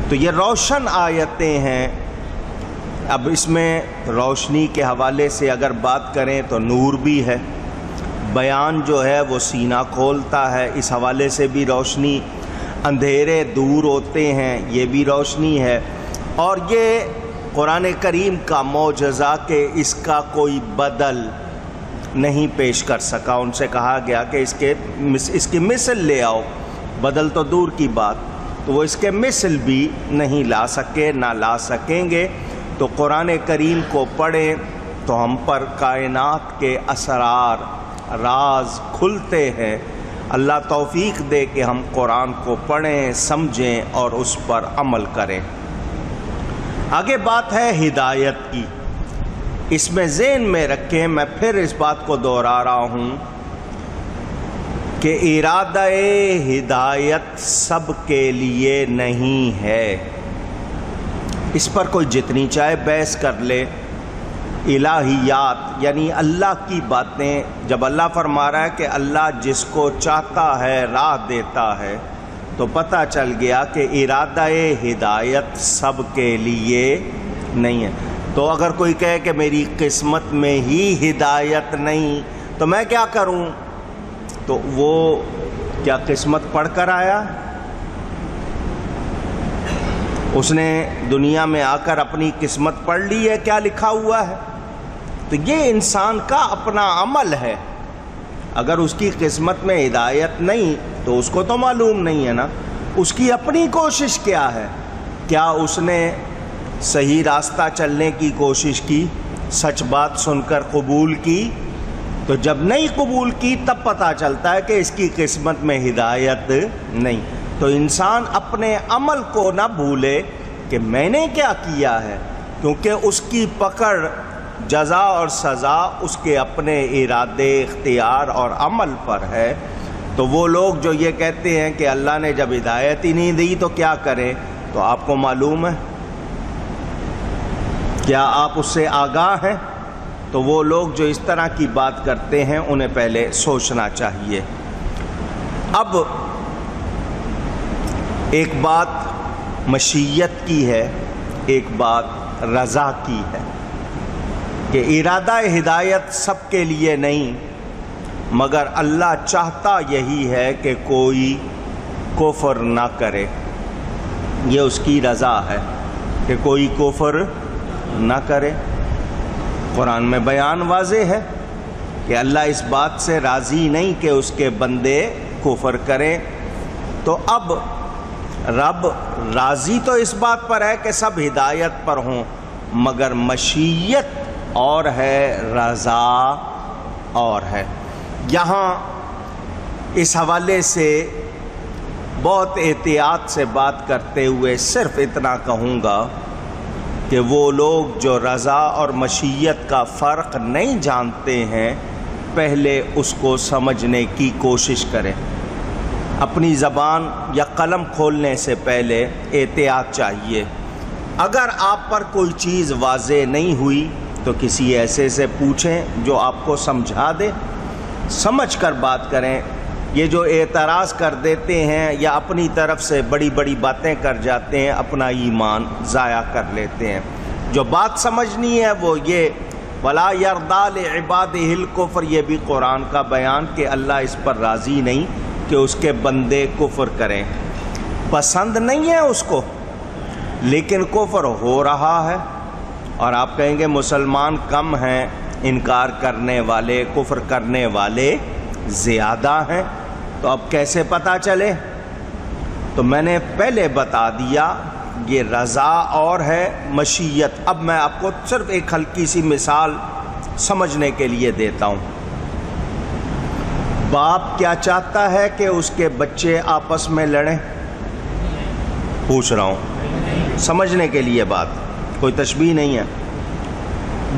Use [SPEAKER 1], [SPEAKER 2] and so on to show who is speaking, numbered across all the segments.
[SPEAKER 1] تو یہ روشن آیتیں ہیں۔ اب اس میں روشنی کے حوالے سے اگر بات کریں تو نور بھی ہے، بیان جو ہے وہ سینہ کھولتا ہے، اس حوالے سے بھی روشنی، اندھیرے دور ہوتے ہیں، یہ بھی روشنی ہے۔ اور یہ قرآن کریم کا معجزہ کہ اس کا کوئی بدل نہیں پیش کر سکا۔ ان سے کہا گیا کہ اس کی مثل لے آؤ، بدل تو دور کی بات، تو وہ اس کے مثل بھی نہیں لا سکے، نہ لا سکیں گے۔ تو قرآن کریم کو پڑھیں تو ہم پر کائنات کے اسرار، راز کھلتے ہیں۔ اللہ توفیق دے کہ ہم قرآن کو پڑھیں، سمجھیں اور اس پر عمل کریں۔ آگے بات ہے ہدایت کی۔ اس میں ذہن میں رکھیں، میں پھر اس بات کو دہرا رہا ہوں کہ ارادہ ہدایت سب کے لیے نہیں ہے۔ اس پر کوئی جتنی چاہے بحث کر لے۔ الہیات یعنی اللہ کی باتیں، جب اللہ فرما رہا ہے کہ اللہ جس کو چاہتا ہے راہ دیتا ہے، تو پتہ چل گیا کہ ارادہ ہدایت سب کے لیے نہیں ہے۔ تو اگر کوئی کہے کہ میری قسمت میں ہی ہدایت نہیں تو میں کیا کروں، تو وہ کیا قسمت پڑھ کر آیا؟ اس نے دنیا میں آ کر اپنی قسمت پڑھ لی ہے، کیا لکھا ہوا ہے؟ تو یہ انسان کا اپنا عمل ہے۔ اگر اس کی قسمت میں ہدایت نہیں تو اس کو تو معلوم نہیں ہے نا، اس کی اپنی کوشش کیا ہے؟ کیا اس نے صحیح راستہ چلنے کی کوشش کی، سچ بات سن کر قبول کی؟ تو جب نہیں قبول کی تب پتہ چلتا ہے کہ اس کی قسمت میں ہدایت نہیں۔ تو انسان اپنے عمل کو نہ بھولے کہ میں نے کیا کیا ہے، کیونکہ اس کی پکڑ، جزا اور سزا اس کے اپنے ارادے، اختیار اور عمل پر ہے۔ تو وہ لوگ جو یہ کہتے ہیں کہ اللہ نے جب ہدایت ہی نہیں دی تو کیا کریں، تو آپ کو معلوم ہے؟ کیا آپ اس سے آگاہ ہیں؟ تو وہ لوگ جو اس طرح کی بات کرتے ہیں انہیں پہلے سوچنا چاہیے۔ اب ایک بات مشیت کی ہے، ایک بات رضا کی ہے، کہ ارادہ ہدایت سب کے لیے نہیں، مگر اللہ چاہتا یہی ہے کہ کوئی کفر نہ کرے۔ یہ اس کی رضا ہے کہ کوئی کفر نہ کرے۔ قرآن میں بیان واضح ہے کہ اللہ اس بات سے راضی نہیں کہ اس کے بندے کفر کریں۔ تو اب رب راضی تو اس بات پر ہے کہ سب ہدایت پر ہوں، مگر مشیت اور ہے، رضا اور ہے۔ یہاں اس حوالے سے بہت احتیاط سے بات کرتے ہوئے صرف اتنا کہوں گا کہ وہ لوگ جو رضا اور مشیت کا فرق نہیں جانتے ہیں، پہلے اس کو سمجھنے کی کوشش کریں۔ اپنی زبان یا قلم کھولنے سے پہلے احتیاط چاہیے۔ اگر آپ پر کوئی چیز واضح نہیں ہوئی تو کسی ایسے سے پوچھیں جو آپ کو سمجھا دے، سمجھ کر بات کریں۔ یہ جو اعتراض کر دیتے ہیں یا اپنی طرف سے بڑی بڑی باتیں کر جاتے ہیں، اپنا ایمان ضائع کر لیتے ہیں۔ جو بات سمجھنی ہے وہ یہ وَلَا يَرْضَىٰ لِعِبَادِهِ الْكُفْرَ، یہ بھی قرآن کا بیان کہ اللہ اس پر راضی نہیں کہ اس کے بندے کفر کریں۔ پسند نہیں ہے اس کو، لیکن کفر ہو رہا ہے، اور آپ کہیں گے مسلمان کم ہیں، انکار کرنے والے، کفر کرنے والے زیادہ ہیں، تو اب کیسے پتہ چلے؟ تو میں نے پہلے بتا دیا، یہ رضا اور ہے، مشیت۔ اب میں آپ کو صرف ایک ہلکی سی مثال سمجھنے کے لیے دیتا ہوں۔ باپ کیا چاہتا ہے کہ اس کے بچے آپس میں لڑیں؟ پوچھ رہا ہوں، سمجھنے کے لیے بات، کوئی تشبیہ نہیں ہے۔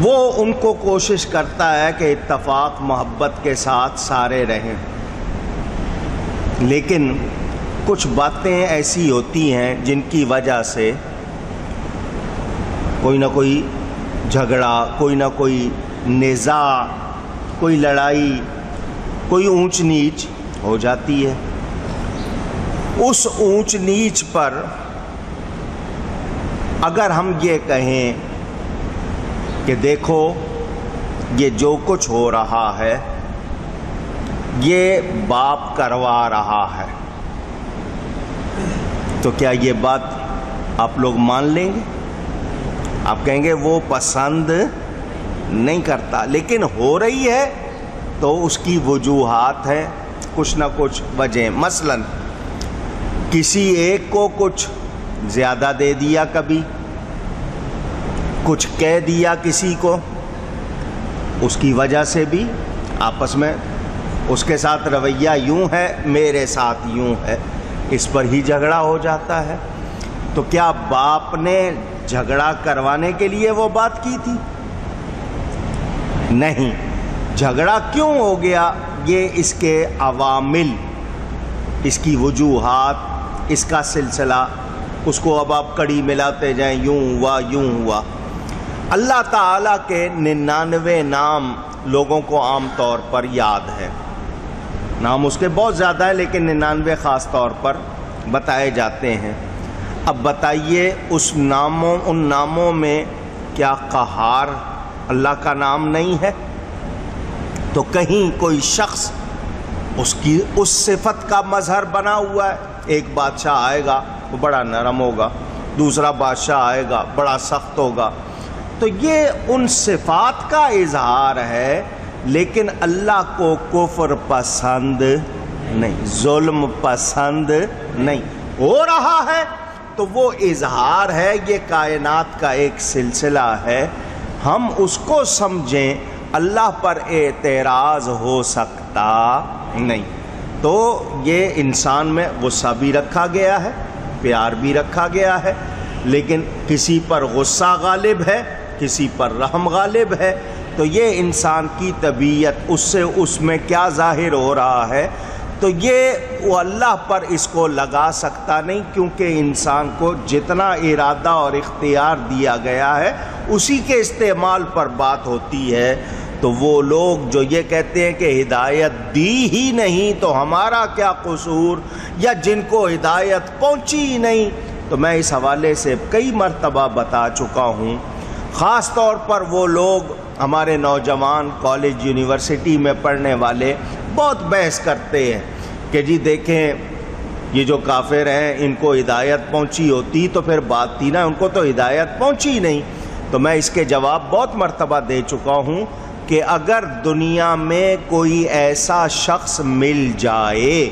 [SPEAKER 1] وہ ان کو کوشش کرتا ہے کہ اتفاق محبت کے ساتھ سارے رہیں، لیکن کچھ باتیں ایسی ہوتی ہیں جن کی وجہ سے کوئی نہ کوئی جھگڑا، کوئی نہ کوئی نزاع، کوئی لڑائی، کوئی اونچ نیچ ہو جاتی ہے۔ اس اونچ نیچ پر اگر ہم یہ کہیں کہ دیکھو یہ جو کچھ ہو رہا ہے یہ باپ کروا رہا ہے، تو کیا یہ بات آپ لوگ مان لیں گے؟ آپ کہیں گے وہ پسند نہیں کرتا، لیکن ہو رہی ہے تو اس کی وجوہات ہیں، کچھ نہ کچھ وجہ۔ مثلا کسی ایک کو کچھ زیادہ دے دیا، کبھی کچھ کہہ دیا کسی کو، اس کی وجہ سے بھی آپس میں اس کے ساتھ رویہ یوں ہے، میرے ساتھ یوں ہے، اس پر ہی جھگڑا ہو جاتا ہے۔ تو کیا باپ نے جھگڑا کروانے کے لیے وہ بات کی تھی؟ نہیں۔ جھگڑا کیوں ہو گیا؟ یہ اس کے عوامل، اس کی وجوہات، اس کا سلسلہ، اس کو اب آپ کڑی ملاتے جائیں، یوں ہوا یوں ہوا۔ اللہ تعالیٰ کے 99 نام لوگوں کو عام طور پر یاد ہے، نام اس کے بہت زیادہ ہے لیکن 99 خاص طور پر بتائے جاتے ہیں۔ اب بتائیے ان ناموں میں کیا قہار اللہ کا نام نہیں ہے؟ تو کہیں کوئی شخص اس صفت کا مظہر بنا ہوا ہے۔ ایک بادشاہ آئے گا وہ بڑا نرم ہوگا، دوسرا بادشاہ آئے گا بڑا سخت ہوگا، تو یہ ان صفات کا اظہار ہے، لیکن اللہ کو کفر پسند نہیں، ظلم پسند نہیں۔ ہو رہا ہے تو وہ اظہار ہے، یہ کائنات کا ایک سلسلہ ہے، ہم اس کو سمجھیں، اللہ پر اعتراض ہو سکتا نہیں۔ تو یہ انسان میں غصہ بھی رکھا گیا ہے، پیار بھی رکھا گیا ہے، لیکن کسی پر غصہ غالب ہے، کسی پر رحم غالب ہے، تو یہ انسان کی طبیعت، اس میں کیا ظاہر ہو رہا ہے، تو یہ وہ اللہ پر اس کو لگا سکتا نہیں، کیونکہ انسان کو جتنا ارادہ اور اختیار دیا گیا ہے اسی کے استعمال پر بات ہوتی ہے۔ تو وہ لوگ جو یہ کہتے ہیں کہ ہدایت دی ہی نہیں تو ہمارا کیا قصور، یا جن کو ہدایت پہنچی ہی نہیں، تو میں اس حوالے سے کئی مرتبہ بتا چکا ہوں، خاص طور پر وہ لوگ ہمارے نوجوان کالج یونیورسٹی میں پڑھنے والے بہت بحث کرتے ہیں کہ جی دیکھیں یہ جو کافر ہیں ان کو ہدایت پہنچی ہوتی تو پھر بات تھی نا، ان کو تو ہدایت پہنچی نہیں۔ تو میں اس کے جواب بہت مرتبہ دے چکا ہوں کہ اگر دنیا میں کوئی ایسا شخص مل جائے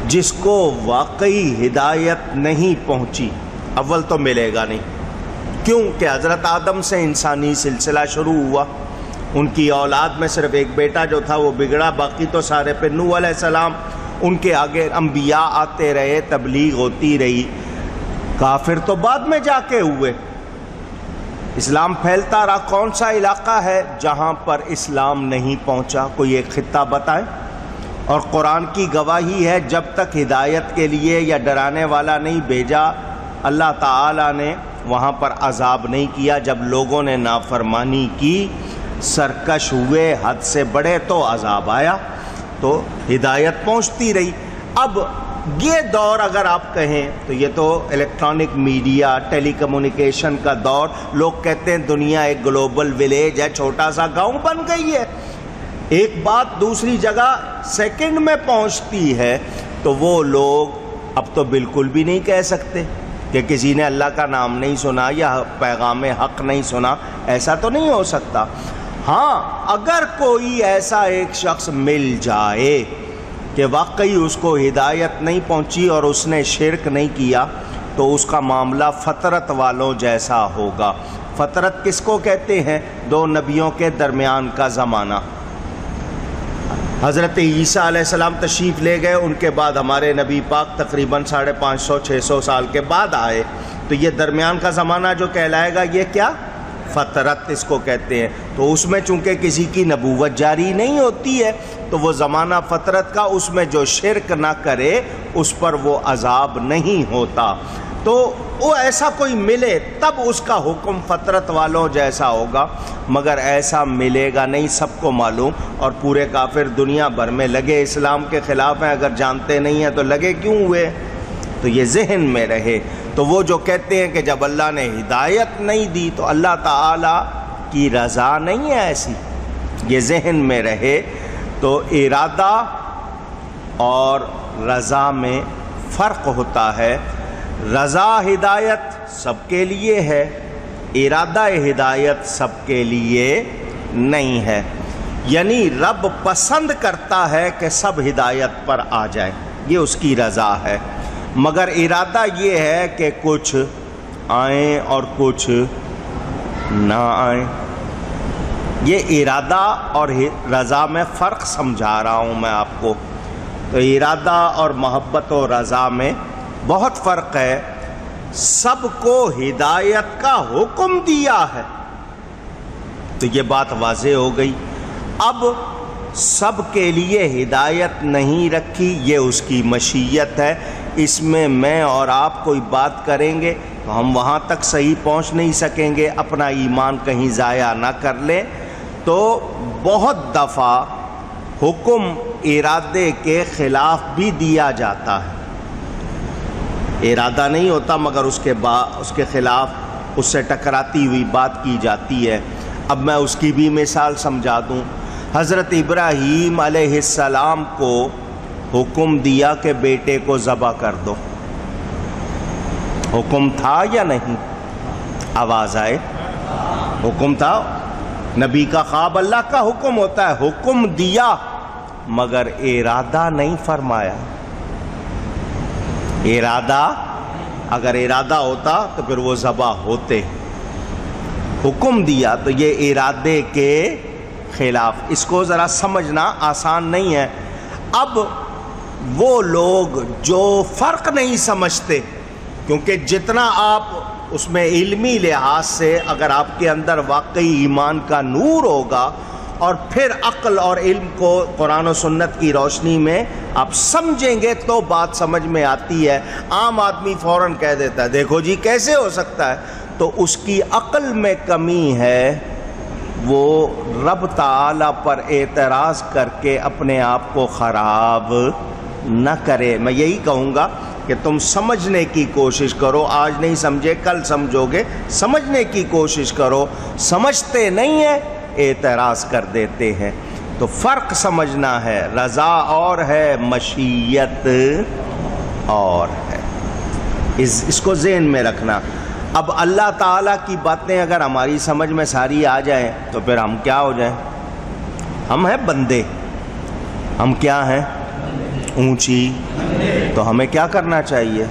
[SPEAKER 1] جس کو واقعی ہدایت نہیں پہنچی، اول تو ملے گا نہیں، کیوں کہ حضرت آدم سے انسانی سلسلہ شروع ہوا، ان کی اولاد میں صرف ایک بیٹا جو تھا وہ بگڑا، باقی تو سارے پہ نوح علیہ السلام، ان کے آگے انبیاء آتے رہے، تبلیغ ہوتی رہی، کافر تو بعد میں جا کے ہوئے، اسلام پھیلتا رہا۔ کون سا علاقہ ہے جہاں پر اسلام نہیں پہنچا؟ کوئی ایک خطہ بتائیں۔ اور قرآن کی گواہی ہے جب تک ہدایت کے لیے یا ڈرانے والا نہیں بھیجا، اللہ تعالیٰ نے وہاں پر عذاب نہیں کیا۔ جب لوگوں نے نافرمانی کی، سرکش ہوئے، حد سے بڑھے، تو عذاب آیا، تو ہدایت پہنچتی رہی۔ اب یہ دور اگر آپ کہیں تو یہ تو الیکٹرانک میڈیا، ٹیلی کمیونیکیشن کا دور، لوگ کہتے ہیں دنیا ایک گلوبل ولیج ہے، چھوٹا سا گاؤں بن گئی ہے، ایک بات دوسری جگہ سیکنڈ میں پہنچتی ہے، تو وہ لوگ اب تو بالکل بھی نہیں کہہ سکتے کہ کسی نے اللہ کا نام نہیں سنا یا پیغام حق نہیں سنا، ایسا تو نہیں ہو سکتا۔ ہاں اگر کوئی ایسا ایک شخص مل جائے کہ واقعی اس کو ہدایت نہیں پہنچی اور اس نے شرک نہیں کیا، تو اس کا معاملہ فطرت والوں جیسا ہوگا۔ فطرت کس کو کہتے ہیں؟ دو نبیوں کے درمیان کا زمانہ۔ حضرت عیسیٰ علیہ السلام تشریف لے گئے، ان کے بعد ہمارے نبی پاک تقریباً 550-600 سال کے بعد آئے، تو یہ درمیان کا زمانہ جو کہلائے گا، یہ کیا؟ فطرت اس کو کہتے ہیں۔ تو اس میں چونکہ کسی کی نبوت جاری نہیں ہوتی ہے، تو وہ زمانہ فطرت کا، اس میں جو شرک نہ کرے اس پر وہ عذاب نہیں ہوتا۔ تو وہ ایسا کوئی ملے تب اس کا حکم فطرت والوں جیسا ہوگا، مگر ایسا ملے گا نہیں، سب کو معلوم۔ اور پورے کافر دنیا بھر میں لگے اسلام کے خلاف ہیں، اگر جانتے نہیں ہیں تو لگے کیوں ہوئے؟ تو یہ ذہن میں رہے۔ تو وہ جو کہتے ہیں کہ جب اللہ نے ہدایت نہیں دی تو اللہ تعالیٰ کی رضا نہیں ہے ایسی، یہ ذہن میں رہے۔ تو ارادہ اور رضا میں فرق ہوتا ہے۔ رضا ہدایت سب کے لیے ہے، ارادہ ہدایت سب کے لیے نہیں ہے۔ یعنی رب پسند کرتا ہے کہ سب ہدایت پر آ جائیں، یہ اس کی رضا ہے، مگر ارادہ یہ ہے کہ کچھ آئیں اور کچھ نہ آئیں۔ یہ ارادہ اور رضا میں فرق سمجھا رہا ہوں میں آپ کو۔ تو ارادہ اور محبت و رضا میں بہت فرق ہے۔ سب کو ہدایت کا حکم دیا ہے، تو یہ بات واضح ہو گئی۔ اب سب کے لیے ہدایت نہیں رکھی، یہ اس کی مشیت ہے۔ اس میں اور آپ کوئی بات کریں گے تو ہم وہاں تک صحیح پہنچ نہیں سکیں گے، اپنا ایمان کہیں ضائع نہ کر لیں۔ تو بہت دفعہ حکم ارادے کے خلاف بھی دیا جاتا ہے، ارادہ نہیں ہوتا مگر اس کے خلاف اس سے ٹکراتی ہوئی بات کی جاتی ہے۔ اب میں اس کی بھی مثال سمجھا دوں۔ حضرت ابراہیم علیہ السلام کو حکم دیا کہ بیٹے کو ذبح کر دو، حکم تھا یا نہیں؟ آواز آئے؟ حکم تھا۔ نبی کا خواب اللہ کا حکم ہوتا ہے، حکم دیا مگر ارادہ نہیں فرمایا۔ ارادہ، اگر ارادہ ہوتا تو پھر وہ ذبح ہوتے۔ حکم دیا تو یہ ارادے کے خلاف۔ اس کو ذرا سمجھنا آسان نہیں ہے۔ اب وہ لوگ جو فرق نہیں سمجھتے، کیونکہ جتنا آپ اس میں علمی لحاظ سے اگر آپ کے اندر واقعی ایمان کا نور ہوگا اور پھر عقل اور علم کو قرآن و سنت کی روشنی میں آپ سمجھیں گے تو بات سمجھ میں آتی ہے۔ عام آدمی فوراً کہہ دیتا ہے دیکھو جی کیسے ہو سکتا ہے، تو اس کی عقل میں کمی ہے، وہ رب تعالیٰ پر اعتراض کر کے اپنے آپ کو خراب نہ کرے۔ میں یہی کہوں گا کہ تم سمجھنے کی کوشش کرو، آج نہیں سمجھے کل سمجھو گے، سمجھنے کی کوشش کرو۔ سمجھتے نہیں ہیں، اعتراض کر دیتے ہیں۔ تو فرق سمجھنا ہے، رضا اور ہے، مشیت اور ہے، اس کو ذہن میں رکھنا۔ اب اللہ تعالیٰ کی باتیں اگر ہماری سمجھ میں ساری آ جائیں تو پھر ہم کیا ہو جائیں؟ ہم ہیں بندے، ہم کیا ہیں؟ اونچی۔ تو ہمیں کیا کرنا چاہیے؟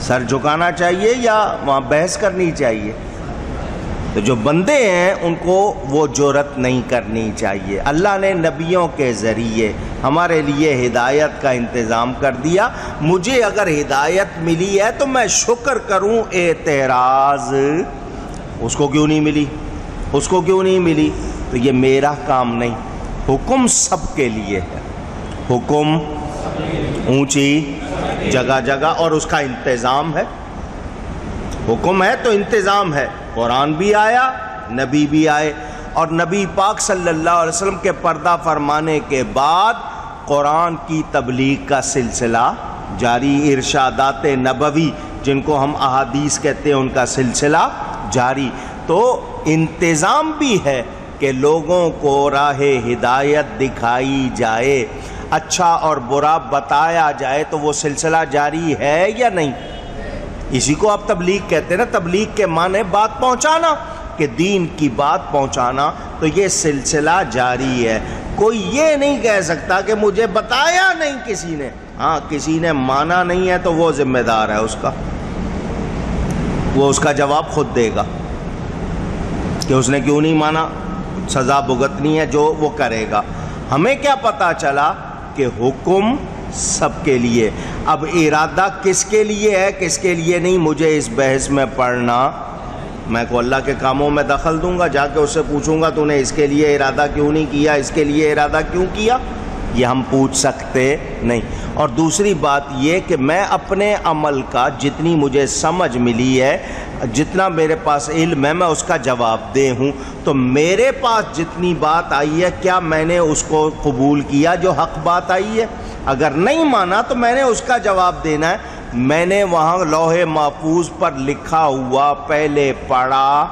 [SPEAKER 1] سر جھکانا چاہیے یا وہاں بحث کرنی چاہیے؟ تو جو بندے ہیں ان کو وہ جرأت نہیں کرنی چاہیے۔ اللہ نے نبیوں کے ذریعے ہمارے لیے ہدایت کا انتظام کر دیا۔ مجھے اگر ہدایت ملی ہے تو میں شکر کروں، اعتراض اس کو کیوں نہیں ملی، اس کو کیوں نہیں ملی، تو یہ میرا کام نہیں۔ حکم سب کے لیے ہے، حکم اونچی جگہ جگہ، اور اس کا انتظام ہے۔ حکم ہے تو انتظام ہے۔ قرآن بھی آیا، نبی بھی آئے، اور نبی پاک صلی اللہ علیہ وسلم کے پردہ فرمانے کے بعد قرآن کی تبلیغ کا سلسلہ جاری، ارشادات نبوی جن کو ہم احادیث کہتے ہیں ان کا سلسلہ جاری۔ تو انتظام بھی ہے کہ لوگوں کو راہ ہدایت دکھائی جائے، اچھا اور برا بتایا جائے، تو وہ سلسلہ جاری ہے یا نہیں؟ اسی کو آپ تبلیغ کہتے ہیں نا۔ تبلیغ کے معنی بات پہنچانا، کہ دین کی بات پہنچانا، تو یہ سلسلہ جاری ہے۔ کوئی یہ نہیں کہہ سکتا کہ مجھے بتایا نہیں کسی نے۔ ہاں کسی نے مانا نہیں ہے تو وہ ذمہ دار ہے اس کا، وہ اس کا جواب خود دے گا کہ اس نے کیوں نہیں مانا، سزا بھگتنی ہے جو وہ کرے گا۔ ہمیں کیا پتا چلا کہ حکم سب کے لیے۔ اب ارادہ کس کے لیے ہے کس کے لیے نہیں، مجھے اس بحث میں پڑھنا، میں کو اللہ کے کاموں میں دخل دوں گا، جا کے اس سے پوچھوں گا تو نے اس کے لیے ارادہ کیوں نہیں کیا، اس کے لیے ارادہ کیوں کیا، یہ ہم پوچھ سکتے نہیں۔ اور دوسری بات یہ کہ میں اپنے عمل کا جتنی مجھے سمجھ ملی ہے، جتنا میرے پاس علم ہے، میں اس کا جواب دے ہوں۔ تو میرے پاس جتنی بات آئی ہے کیا میں نے اس کو قبول کیا جو حق بات آئی ہے؟ اگر نہیں مانا تو میں نے اس کا جواب دینا ہے۔ میں نے وہاں لوح محفوظ پر لکھا ہوا پہلے پڑھا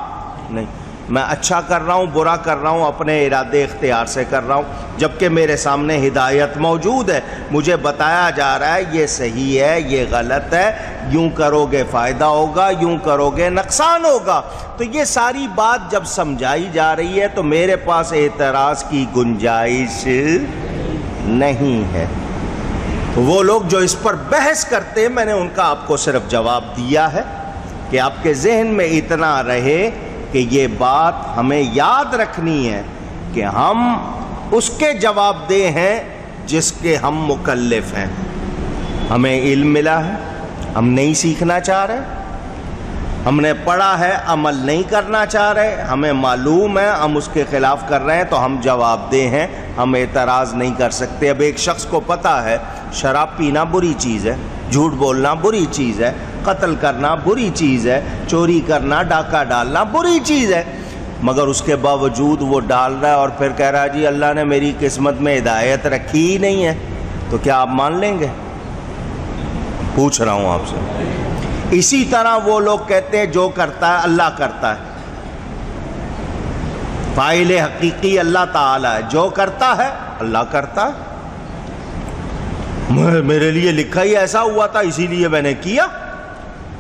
[SPEAKER 1] نہیں. میں اچھا کر رہا ہوں برا کر رہا ہوں اپنے ارادے اختیار سے کر رہا ہوں، جبکہ میرے سامنے ہدایت موجود ہے، مجھے بتایا جا رہا ہے یہ صحیح ہے یہ غلط ہے، یوں کرو گے فائدہ ہوگا یوں کرو گے نقصان ہوگا. تو یہ ساری بات جب سمجھائی جا رہی ہے تو میرے پاس اعتراض کی گنجائش نہیں ہے. وہ لوگ جو اس پر بحث کرتے ہیں میں نے ان کا آپ کو صرف جواب دیا ہے کہ آپ کے ذہن میں اتنا رہے کہ یہ بات ہمیں یاد رکھنی ہے کہ ہم اس کے جواب دہ ہیں جس کے ہم مکلف ہیں. ہمیں علم ملا ہے، ہم نہیں سیکھنا چاہ رہے، ہم نے پڑھا ہے عمل نہیں کرنا چاہ رہے، ہمیں معلوم ہے ہم اس کے خلاف کر رہے ہیں تو ہم جواب دہ ہیں، ہم اعتراض نہیں کر سکتے. اب ایک شخص کو پتہ ہے شراب پینا بری چیز ہے، جھوٹ بولنا بری چیز ہے، قتل کرنا بری چیز ہے، چوری کرنا ڈاکہ ڈالنا بری چیز ہے، مگر اس کے باوجود وہ ڈال رہا ہے اور پھر کہہ رہا ہے جی اللہ نے میری قسمت میں ہدایت رکھی ہی نہیں ہے، تو کیا آپ مان لیں گے؟ پوچھ رہا ہوں آپ سے. اسی طرح وہ لوگ کہتے ہیں جو کرتا ہے اللہ کرتا ہے، فاعل حقیقی اللہ تعالی ہے، جو کرتا ہے اللہ کرتا ہے. میرے لیے لکھا ہی ایسا ہوا تھا اسی لیے میں نے کیا.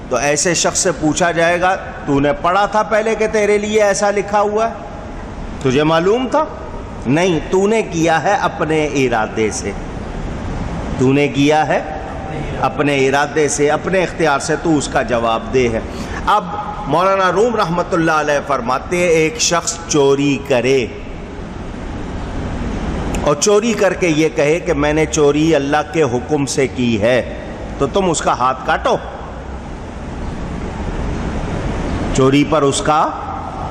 [SPEAKER 1] تو ایسے شخص سے پوچھا جائے گا تو نے پڑھا تھا پہلے کہ تیرے لیے ایسا لکھا ہوا ہے؟ تجھے معلوم تھا؟ نہیں، تو نے کیا ہے اپنے ارادے سے، تو نے کیا ہے اپنے ارادے سے، اپنے اختیار سے، تو اس کا جواب دہ ہے. اب مولانا روم رحمۃ اللہ علیہ فرماتے ہیں ایک شخص چوری کرے اور چوری کر کے یہ کہے کہ میں نے چوری اللہ کے حکم سے کی ہے، تو تم اس کا ہاتھ کاٹو. چوری پر اس کا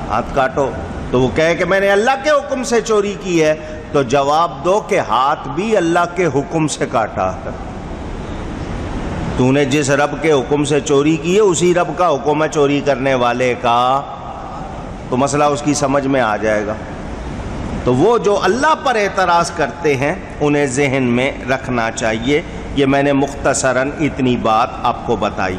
[SPEAKER 1] ہاتھ کاٹو. تو وہ کہے کہ میں نے اللہ کے حکم سے چوری کی ہے، تو جواب دو کہ ہاتھ بھی اللہ کے حکم سے کاٹا ہے. تو نے جس رب کے حکم سے چوری کی ہے اسی رب کا حکم ہے چوری کرنے والے کا، تو مسئلہ اس کی سمجھ میں آ جائے گا. تو وہ جو اللہ پر اعتراض کرتے ہیں انہیں ذہن میں رکھنا چاہیے. یہ میں نے مختصراً اتنی بات آپ کو بتائی.